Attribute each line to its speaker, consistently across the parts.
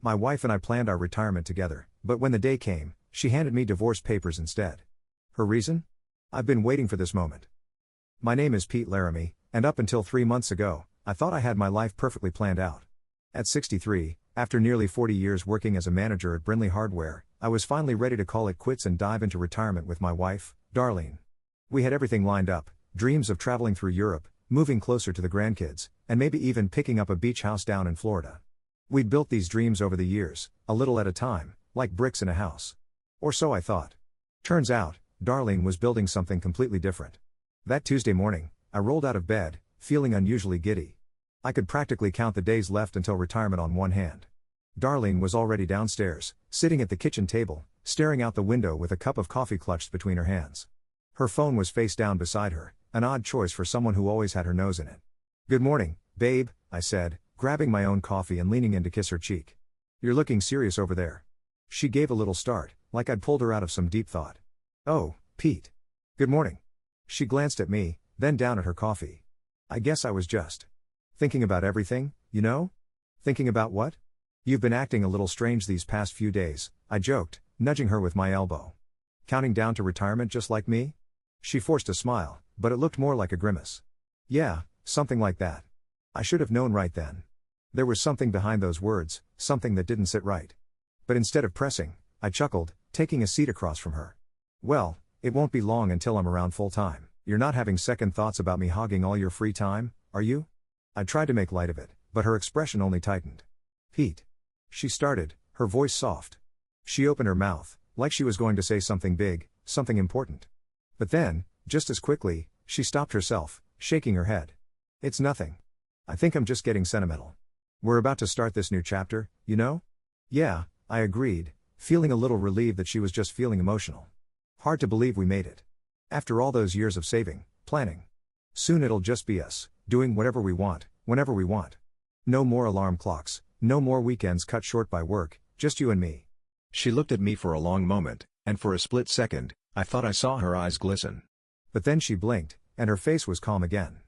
Speaker 1: My wife and I planned our retirement together, but when the day came, she handed me divorce papers instead. Her reason? I've been waiting for this moment. My name is Pete Laramie, and up until 3 months ago, I thought I had my life perfectly planned out. At 63, after nearly 40 years working as a manager at Brindley Hardware, I was finally ready to call it quits and dive into retirement with my wife, Darlene. We had everything lined up, dreams of traveling through Europe, moving closer to the grandkids, and maybe even picking up a beach house down in Florida. We'd built these dreams over the years, a little at a time, like bricks in a house. Or so I thought. Turns out, Darlene was building something completely different. That Tuesday morning, I rolled out of bed, feeling unusually giddy. I could practically count the days left until retirement on one hand. Darlene was already downstairs, sitting at the kitchen table, staring out the window with a cup of coffee clutched between her hands. Her phone was face down beside her, an odd choice for someone who always had her nose in it. "Good morning, babe," I said, grabbing my own coffee and leaning in to kiss her cheek. "You're looking serious over there." She gave a little start, like I'd pulled her out of some deep thought. "Oh, Pete. Good morning." She glanced at me, then down at her coffee. "I guess I was just thinking about everything, you know?" "Thinking about what?" "You've been acting a little strange these past few days," I joked, nudging her with my elbow. "Counting down to retirement just like me?" She forced a smile, but it looked more like a grimace. "Yeah, something like that." I should have known right then. There was something behind those words, something that didn't sit right. But instead of pressing, I chuckled, taking a seat across from her. "Well, it won't be long until I'm around full time. You're not having second thoughts about me hogging all your free time, are you?" I tried to make light of it, but her expression only tightened. "Pete." She started, her voice soft. She opened her mouth, like she was going to say something big, something important. But then, just as quickly, she stopped herself, shaking her head. "It's nothing. I think I'm just getting sentimental. We're about to start this new chapter, you know?" "Yeah," I agreed, feeling a little relieved that she was just feeling emotional. "Hard to believe we made it. After all those years of saving, planning. Soon it'll just be us, doing whatever we want, whenever we want. No more alarm clocks, no more weekends cut short by work, just you and me." She looked at me for a long moment, and for a split second, I thought I saw her eyes glisten. But then she blinked, and her face was calm again.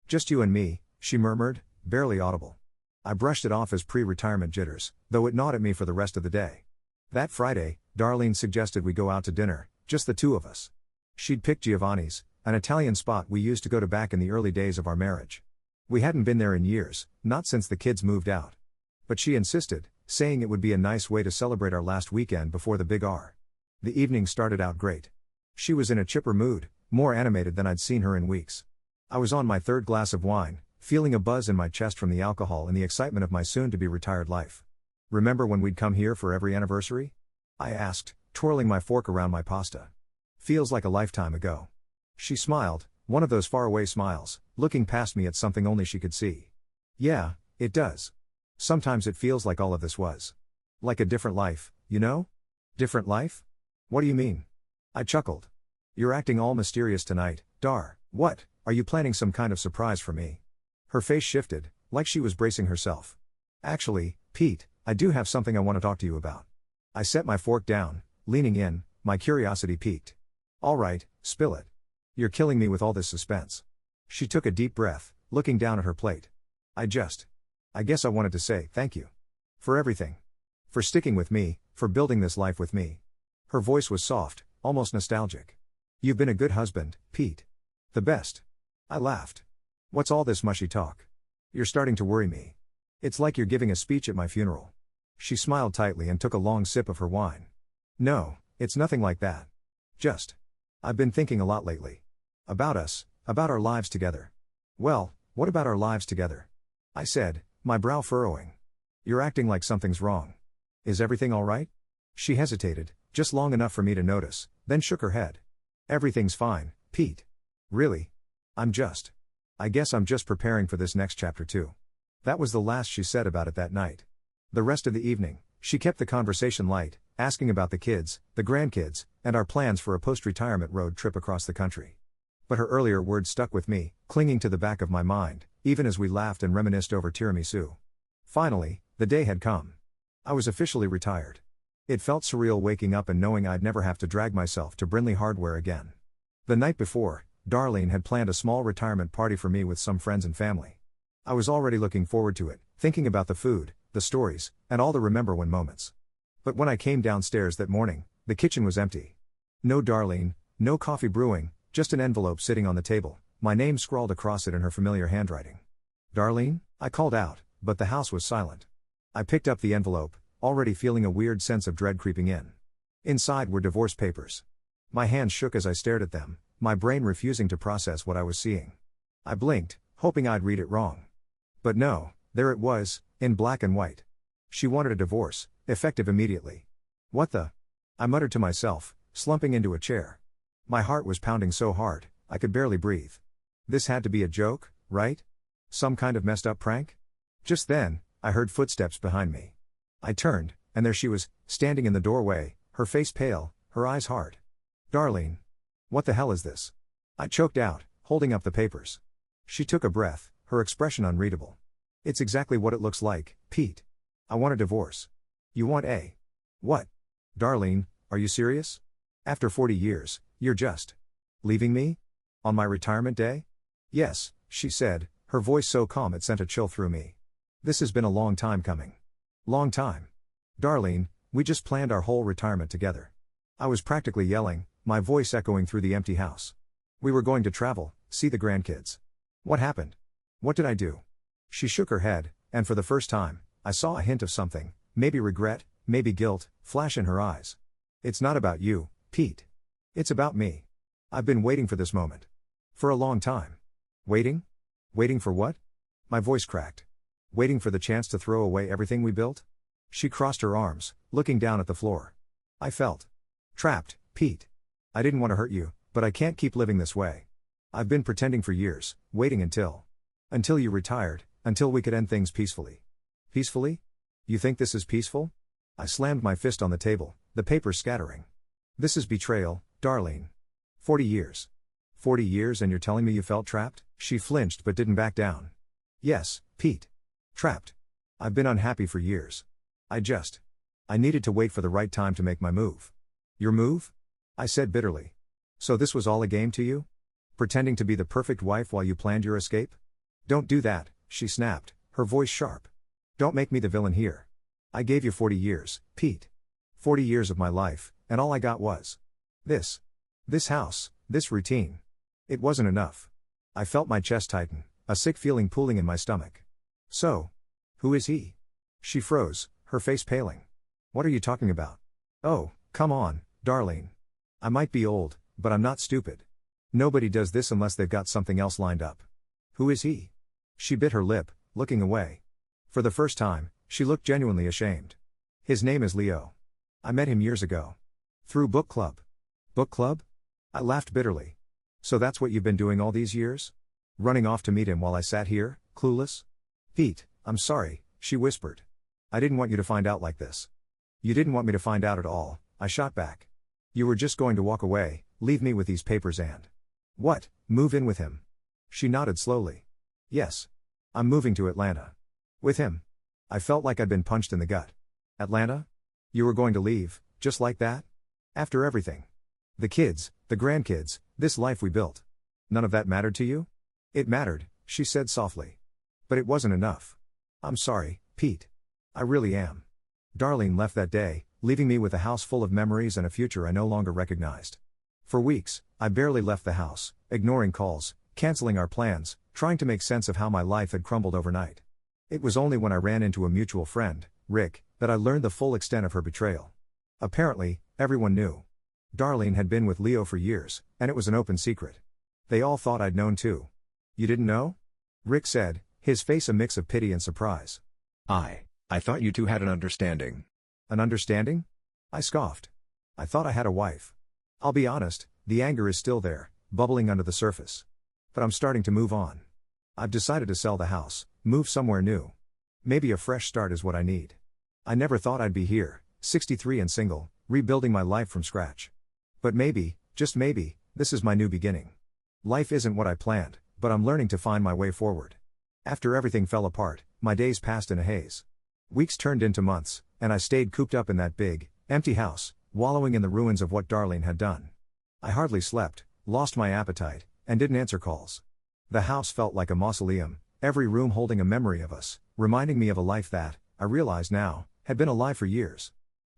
Speaker 1: "Just you and me," she murmured, barely audible. I brushed it off as pre-retirement jitters, though it gnawed at me for the rest of the day. That Friday, Darlene suggested we go out to dinner, just the two of us. She'd picked Giovanni's, an Italian spot we used to go to back in the early days of our marriage. We hadn't been there in years, not since the kids moved out. But she insisted, saying it would be a nice way to celebrate our last weekend before the big R. The evening started out great. She was in a chipper mood, more animated than I'd seen her in weeks. I was on my third glass of wine, feeling a buzz in my chest from the alcohol and the excitement of my soon-to-be retired life. "Remember when we'd come here for every anniversary?" I asked, twirling my fork around my pasta. "Feels like a lifetime ago." She smiled, one of those faraway smiles, looking past me at something only she could see. "Yeah, it does. Sometimes it feels like all of this was like a different life, you know?" "Different life? What do you mean?" I chuckled. "You're acting all mysterious tonight, Dar. What, are you planning some kind of surprise for me?" Her face shifted, like she was bracing herself. "Actually, Pete, I do have something I want to talk to you about." I set my fork down, leaning in, my curiosity piqued. "All right, spill it. You're killing me with all this suspense." She took a deep breath, looking down at her plate. I guess I wanted to say thank you. For everything. For sticking with me, for building this life with me." Her voice was soft, almost nostalgic. "You've been a good husband, Pete. The best." I laughed. "What's all this mushy talk? You're starting to worry me. It's like you're giving a speech at my funeral." She smiled tightly and took a long sip of her wine. "No, it's nothing like that. Just, I've been thinking a lot lately. About us, about our lives together." "Well, what about our lives together?" I said, my brow furrowing. "You're acting like something's wrong. Is everything all right?" She hesitated, just long enough for me to notice, then shook her head. "Everything's fine, Pete. Really. I guess I'm just preparing for this next chapter too." That was the last she said about it that night. The rest of the evening, she kept the conversation light, asking about the kids, the grandkids, and our plans for a post-retirement road trip across the country. But her earlier words stuck with me, clinging to the back of my mind, even as we laughed and reminisced over tiramisu. Finally, the day had come. I was officially retired. It felt surreal waking up and knowing I'd never have to drag myself to Brindley Hardware again. The night before, Darlene had planned a small retirement party for me with some friends and family. I was already looking forward to it, thinking about the food, the stories, and all the remember when moments. But when I came downstairs that morning, the kitchen was empty. No Darlene, no coffee brewing, just an envelope sitting on the table, my name scrawled across it in her familiar handwriting. Darlene? I called out, but the house was silent. I picked up the envelope, already feeling a weird sense of dread creeping in. Inside were divorce papers. My hands shook as I stared at them, my brain refusing to process what I was seeing. I blinked, hoping I'd read it wrong. But no, there it was, in black and white. She wanted a divorce, effective immediately. What the? I muttered to myself, slumping into a chair. My heart was pounding so hard, I could barely breathe. This had to be a joke, right? Some kind of messed up prank? Just then, I heard footsteps behind me. I turned, and there she was, standing in the doorway, her face pale, her eyes hard. Darlene. What the hell is this? I choked out, holding up the papers. She took a breath, her expression unreadable. It's exactly what it looks like, Pete. I want a divorce. You want a... What? Darlene, are you serious? After 40 years, you're just... leaving me? On my retirement day? Yes, she said, her voice so calm it sent a chill through me. This has been a long time coming. Long time. Darlene, we just planned our whole retirement together. I was practically yelling, my voice echoing through the empty house. We were going to travel, see the grandkids. What happened? What did I do? She shook her head, and for the first time, I saw a hint of something, maybe regret, maybe guilt, flash in her eyes. It's not about you, Pete. It's about me. I've been waiting for this moment. For a long time. Waiting? Waiting for what? My voice cracked. Waiting for the chance to throw away everything we built? She crossed her arms, looking down at the floor. I felt trapped, Pete. I didn't want to hurt you, but I can't keep living this way. I've been pretending for years, waiting until you retired, until we could end things peacefully. Peacefully? You think this is peaceful? I slammed my fist on the table, the papers scattering. This is betrayal, Darlene. 40 years. 40 years and you're telling me you felt trapped? She flinched but didn't back down. Yes, Pete. Trapped. I've been unhappy for years. I needed to wait for the right time to make my move. Your move? I said bitterly. So this was all a game to you? Pretending to be the perfect wife while you planned your escape? Don't do that, she snapped, her voice sharp. Don't make me the villain here. I gave you 40 years, Pete. 40 years of my life, and all I got was this. This house, this routine. It wasn't enough. I felt my chest tighten, a sick feeling pooling in my stomach. So, who is he? She froze, her face paling. What are you talking about? Oh, come on, Darlene. I might be old, but I'm not stupid. Nobody does this unless they've got something else lined up. Who is he? She bit her lip, looking away. For the first time, she looked genuinely ashamed. His name is Leo. I met him years ago. Through book club. Book club? I laughed bitterly. So that's what you've been doing all these years? Running off to meet him while I sat here, clueless? Pete, I'm sorry, she whispered. I didn't want you to find out like this. You didn't want me to find out at all, I shot back. You were just going to walk away, leave me with these papers and... What, move in with him? She nodded slowly. Yes. I'm moving to Atlanta. With him. I felt like I'd been punched in the gut. Atlanta? You were going to leave, just like that? After everything. The kids, the grandkids, this life we built. None of that mattered to you? It mattered, she said softly. But it wasn't enough. I'm sorry, Pete. I really am. Darlene left that day, leaving me with a house full of memories and a future I no longer recognized. For weeks, I barely left the house, ignoring calls, canceling our plans, trying to make sense of how my life had crumbled overnight. It was only when I ran into a mutual friend, Rick, that I learned the full extent of her betrayal. Apparently, everyone knew. Darlene had been with Leo for years, and it was an open secret. They all thought I'd known too. You didn't know? Rick said, his face a mix of pity and surprise.
Speaker 2: I thought you two had an understanding.
Speaker 1: An understanding? I scoffed. I thought I had a wife. I'll be honest, the anger is still there, bubbling under the surface. But I'm starting to move on. I've decided to sell the house, move somewhere new. Maybe a fresh start is what I need. I never thought I'd be here, 63 and single, rebuilding my life from scratch. But maybe, just maybe, this is my new beginning. Life isn't what I planned, but I'm learning to find my way forward. After everything fell apart, my days passed in a haze. Weeks turned into months, and I stayed cooped up in that big, empty house, wallowing in the ruins of what Darlene had done. I hardly slept, lost my appetite, and didn't answer calls. The house felt like a mausoleum, every room holding a memory of us, reminding me of a life that, I realized now, had been a lie for years.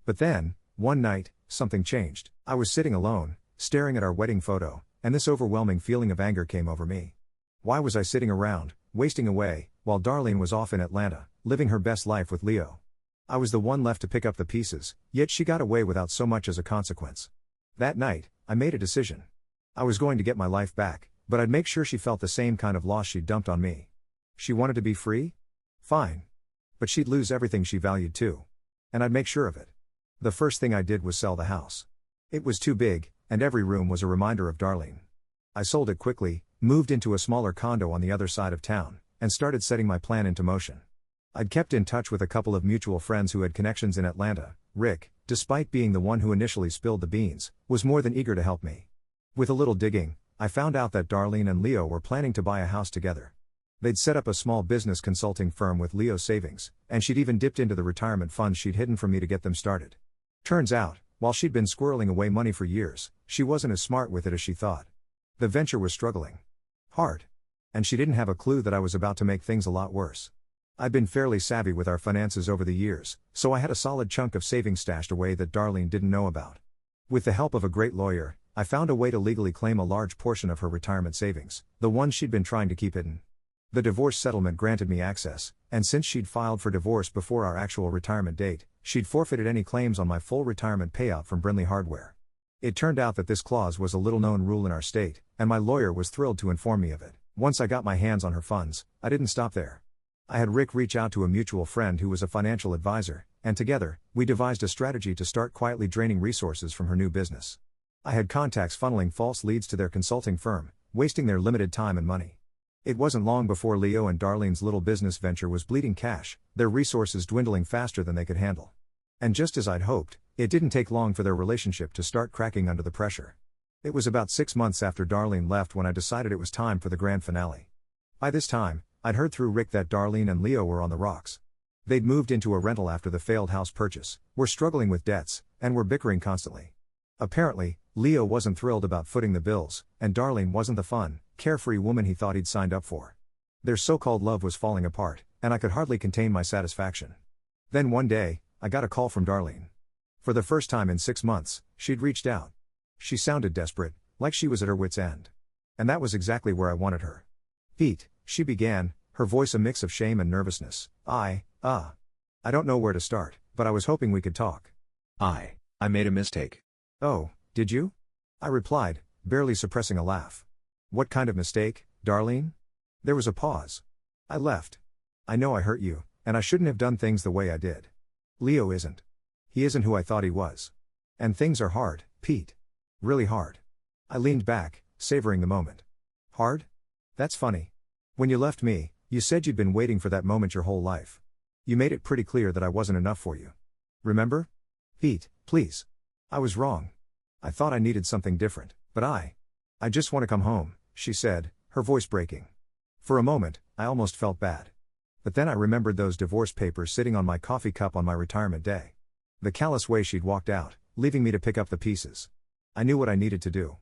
Speaker 1: But then, one night, something changed. I was sitting alone, staring at our wedding photo, and this overwhelming feeling of anger came over me. Why was I sitting around, wasting away, while Darlene was off in Atlanta, living her best life with Leo? I was the one left to pick up the pieces, yet she got away without so much as a consequence. That night, I made a decision. I was going to get my life back, but I'd make sure she felt the same kind of loss she'd dumped on me. She wanted to be free? Fine. But she'd lose everything she valued too. And I'd make sure of it. The first thing I did was sell the house. It was too big, and every room was a reminder of Darlene. I sold it quickly, moved into a smaller condo on the other side of town, and started setting my plan into motion. I'd kept in touch with a couple of mutual friends who had connections in Atlanta. Rick, despite being the one who initially spilled the beans, was more than eager to help me. With a little digging, I found out that Darlene and Leo were planning to buy a house together. They'd set up a small business consulting firm with Leo's savings, and she'd even dipped into the retirement funds she'd hidden from me to get them started. Turns out, while she'd been squirreling away money for years, she wasn't as smart with it as she thought. The venture was struggling hard. And she didn't have a clue that I was about to make things a lot worse. I'd been fairly savvy with our finances over the years, so I had a solid chunk of savings stashed away that Darlene didn't know about. With the help of a great lawyer, I found a way to legally claim a large portion of her retirement savings, the ones she'd been trying to keep hidden. The divorce settlement granted me access, and since she'd filed for divorce before our actual retirement date, she'd forfeited any claims on my full retirement payout from Brindley Hardware. It turned out that this clause was a little-known rule in our state, and my lawyer was thrilled to inform me of it. Once I got my hands on her funds, I didn't stop there. I had Rick reach out to a mutual friend who was a financial advisor, and together, we devised a strategy to start quietly draining resources from her new business. I had contacts funneling false leads to their consulting firm, wasting their limited time and money. It wasn't long before Leo and Darlene's little business venture was bleeding cash, their resources dwindling faster than they could handle. And just as I'd hoped, it didn't take long for their relationship to start cracking under the pressure. It was about 6 months after Darlene left when I decided it was time for the grand finale. By this time, I'd heard through Rick that Darlene and Leo were on the rocks. They'd moved into a rental after the failed house purchase, were struggling with debts, and were bickering constantly. Apparently, Leo wasn't thrilled about footing the bills, and Darlene wasn't the fun, carefree woman he thought he'd signed up for. Their so-called love was falling apart, and I could hardly contain my satisfaction. Then one day, I got a call from Darlene. For the first time in 6 months, she'd reached out. She sounded desperate, like she was at her wit's end. And that was exactly where I wanted her. Pete, she began, her voice a mix of shame and nervousness. I don't know where to start, but I was hoping we could talk.
Speaker 2: I made a mistake.
Speaker 1: Oh, did you? I replied, barely suppressing a laugh. What kind of mistake, Darlene? There was a pause. I left. I know I hurt you, and I shouldn't have done things the way I did. Leo isn't. He isn't who I thought he was. And things are hard, Pete. Really hard. I leaned back, savoring the moment. Hard? That's funny. When you left me, you said you'd been waiting for that moment your whole life. You made it pretty clear that I wasn't enough for you. Remember? Pete, please. I was wrong. I thought I needed something different, but I just want to come home, she said, her voice breaking. For a moment, I almost felt bad. But then I remembered those divorce papers sitting on my coffee cup on my retirement day. The callous way she'd walked out, leaving me to pick up the pieces. I knew what I needed to do.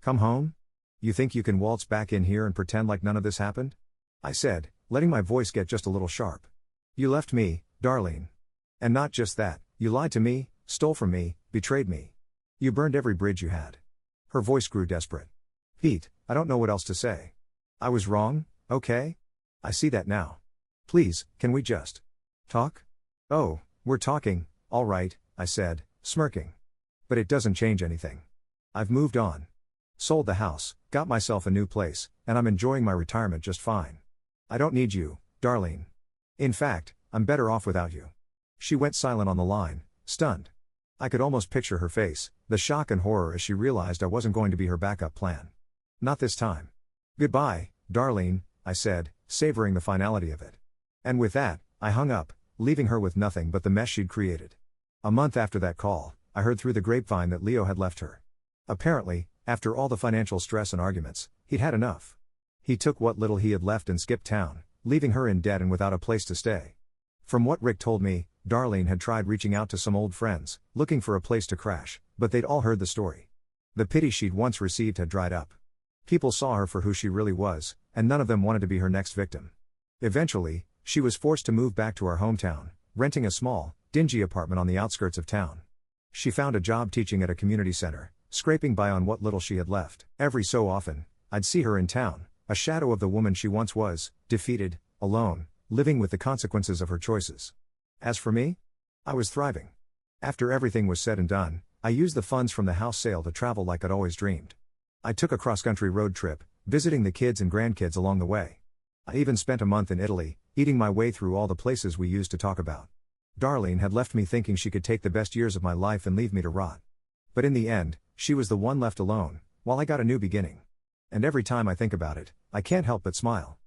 Speaker 1: Come home? You think you can waltz back in here and pretend like none of this happened? I said, letting my voice get just a little sharp. You left me, Darlene. And not just that, you lied to me, stole from me, betrayed me. You burned every bridge you had. Her voice grew desperate. Pete, I don't know what else to say. I was wrong, okay? I see that now. Please, can we just talk? Oh, we're talking, all right, I said, smirking. But it doesn't change anything. I've moved on. Sold the house, got myself a new place, and I'm enjoying my retirement just fine. I don't need you, Darlene. In fact, I'm better off without you. She went silent on the line, stunned. I could almost picture her face, the shock and horror as she realized I wasn't going to be her backup plan. Not this time. Goodbye, Darlene, I said, savoring the finality of it. And with that, I hung up, leaving her with nothing but the mess she'd created. A month after that call, I heard through the grapevine that Leo had left her. Apparently, after all the financial stress and arguments, he'd had enough. He took what little he had left and skipped town, leaving her in debt and without a place to stay. From what Rick told me, Darlene had tried reaching out to some old friends, looking for a place to crash, but they'd all heard the story. The pity she'd once received had dried up. People saw her for who she really was, and none of them wanted to be her next victim. Eventually, she was forced to move back to our hometown, renting a small, dingy apartment on the outskirts of town. She found a job teaching at a community center, scraping by on what little she had left. Every so often, I'd see her in town, a shadow of the woman she once was, defeated, alone, living with the consequences of her choices. As for me, I was thriving. After everything was said and done, I used the funds from the house sale to travel like I'd always dreamed. I took a cross-country road trip, visiting the kids and grandkids along the way. I even spent a month in Italy, eating my way through all the places we used to talk about. Darlene had left me thinking she could take the best years of my life and leave me to rot. But in the end, she was the one left alone, while I got a new beginning. And every time I think about it, I can't help but smile.